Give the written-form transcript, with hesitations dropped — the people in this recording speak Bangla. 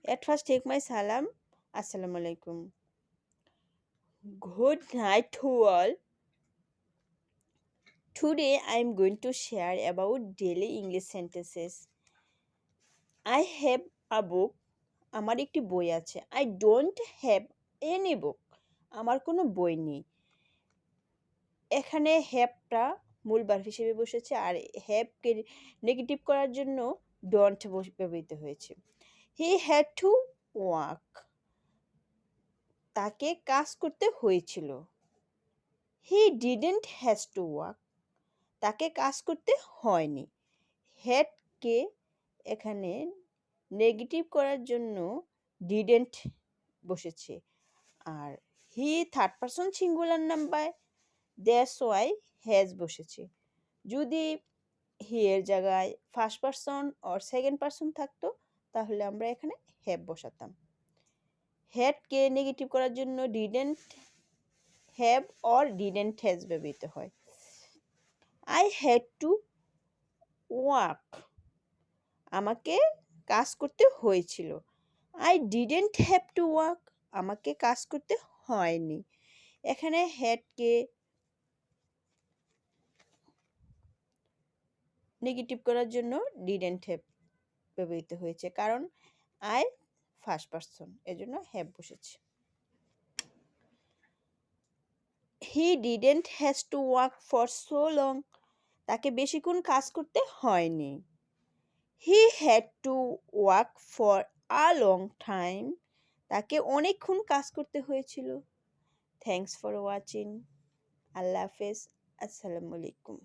At first, take my salam. Assalamu alaikum. Good night to all. Today, I am going to share about daily English sentences. I have a book. আমার একটি বই আছে। I don't have any book. আমার কোনো বই নেই। এখানে হ্যাভটা মূল ভার্ব হিসেবে বসেছে আর হ্যাভকে নেগেটিভ করার জন্য ডোন্ট ব্যবহৃত হয়েছে। He had to work. তাকে কাজ করতে হয়েছিল। He didn't has to work. তাকে কাজ করতে হয়নি। হ্যাডকে এখানে নেগেটিভ করার জন্য ডিডেন্ট বসেছে আর he third person singular number that's why has বসেছে। যদি হি এর জায়গায় first person or second person থাকতো তাহলে আমরা এখানে হ্যাভ বসাতাম। হ্যাডকে নেগেটিভ করার জন্য didn't have or didn't has ব্যবহৃত হয়। I had to work. আমাকে কাজ করতে হয়েছিল। I didn't have to work. আমাকে কাজ করতে হয়নি। এখানে হ্যাডকে নেগেটিভ করার জন্য ডিডেন্ট হ্যাভ ব্যবহৃত হয়েছে কারণ আই ফার্স্ট পারসন এজন্য হ্যাভ বসেছে। He didn't has to work for so long. তাকে বেশিক্ষণ কাজ করতে হয়নি। He had to work for a long time. তাকে অনেকক্ষণ কাজ করতে হয়েছিল। Thanks for watching. আল্লাহ হাফেজ। আসসালামু আলাইকুম।